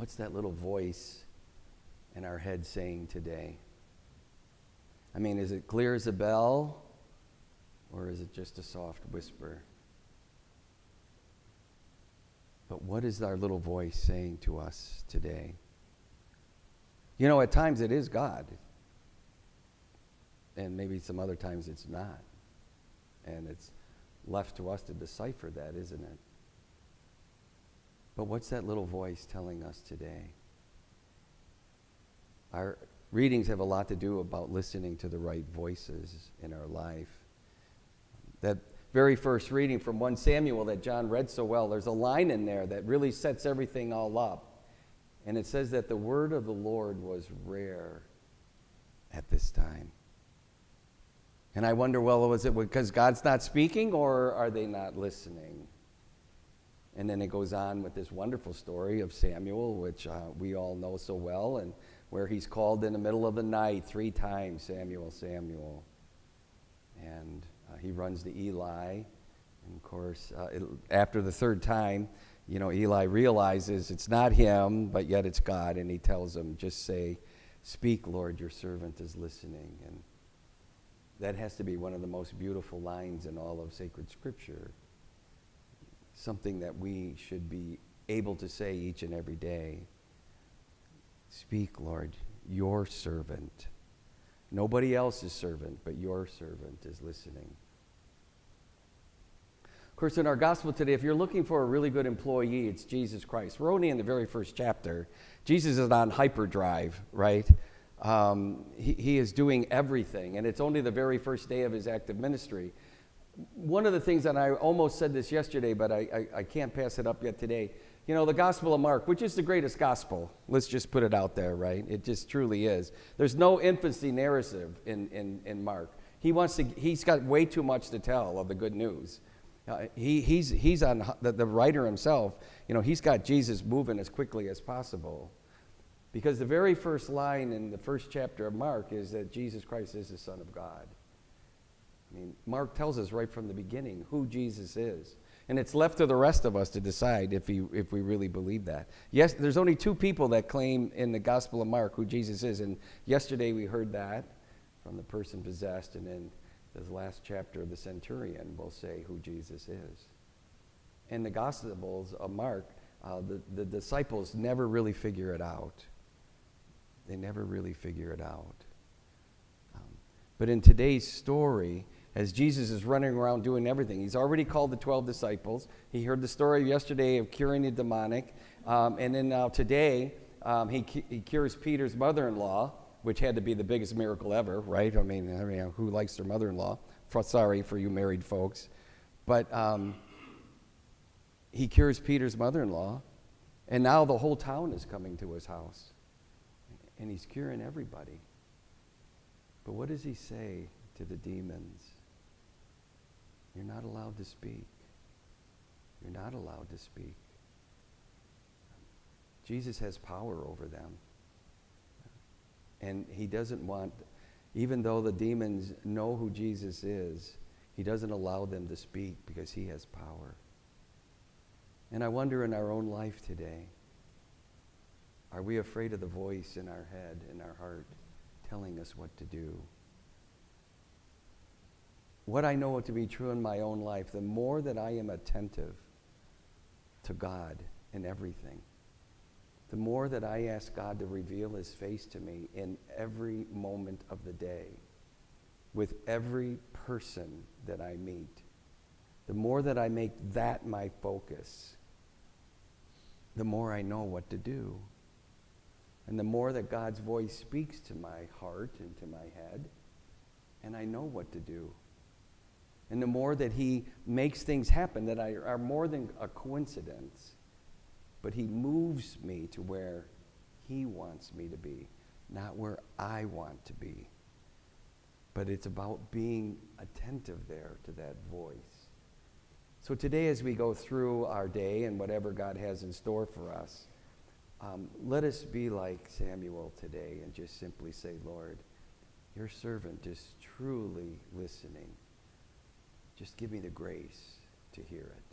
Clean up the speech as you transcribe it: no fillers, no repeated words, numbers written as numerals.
What's that little voice in our head saying today? I mean, is it clear as a bell, or is it just a soft whisper? But what is our little voice saying to us today? You know, at times it is God. And maybe some other times it's not. And it's left to us to decipher that, isn't it? But what's that little voice telling us today? Our readings have a lot to do about listening to the right voices in our life. That very first reading from 1 Samuel that John read so well, there's a line in there that really sets everything all up. And it says that the word of the Lord was rare at this time. And I wonder, well, was it because God's not speaking, or are they not listening? And then it goes on with this wonderful story of Samuel, which we all know so well, and where he's called in the middle of the night 3 times, Samuel, Samuel. And he runs to Eli. And of course, after the 3rd time, you know, Eli realizes it's not him, but yet it's God. And he tells him, just say, "Speak, Lord, your servant is listening." And that has to be one of the most beautiful lines in all of sacred Scripture. Something that we should be able to say each and every day. Speak, Lord, your servant. Nobody else's servant, but your servant is listening. Of course, in our gospel today, if you're looking for a really good employee, it's Jesus Christ. We're only in the very first chapter. Jesus is on hyperdrive, right? He is doing everything, and it's only the very first day of his active ministry. One of the things, and I almost said this yesterday, but I can't pass it up yet today. You know, the Gospel of Mark, which is the greatest gospel. Let's just put it out there, right? It just truly is. There's no infancy narrative in Mark. He's got way too much to tell of the good news. He's on the writer himself. You know, he's got Jesus moving as quickly as possible, because the very first line in the first chapter of Mark is that Jesus Christ is the Son of God. I mean, Mark tells us right from the beginning who Jesus is. And it's left to the rest of us to decide if we really believe that. Yes, there's only 2 people that claim in the Gospel of Mark who Jesus is. And yesterday we heard that from the person possessed. And then the last chapter of the centurion will say who Jesus is. In the Gospels of Mark, the disciples never really figure it out. They never really figure it out. But in today's story, as Jesus is running around doing everything, he's already called the 12 disciples. He heard the story yesterday of curing the demonic. And then now today, he cures Peter's mother-in-law, which had to be the biggest miracle ever, right? I mean, who likes their mother-in-law? Sorry for you married folks. But he cures Peter's mother-in-law. And now the whole town is coming to his house. And he's curing everybody. But what does he say to the demons? You're not allowed to speak. You're not allowed to speak. Jesus has power over them. And he doesn't want, even though the demons know who Jesus is, he doesn't allow them to speak because he has power. And I wonder in our own life today, are we afraid of the voice in our head, in our heart, telling us what to do? What I know to be true in my own life, the more that I am attentive to God in everything, the more that I ask God to reveal his face to me in every moment of the day, with every person that I meet, the more that I make that my focus, the more I know what to do. And the more that God's voice speaks to my heart and to my head, and I know what to do. And the more that he makes things happen that are more than a coincidence, but he moves me to where he wants me to be, not where I want to be. But it's about being attentive there to that voice. So today, as we go through our day and whatever God has in store for us, let us be like Samuel today and just simply say, Lord, your servant is truly listening. Just give me the grace to hear it.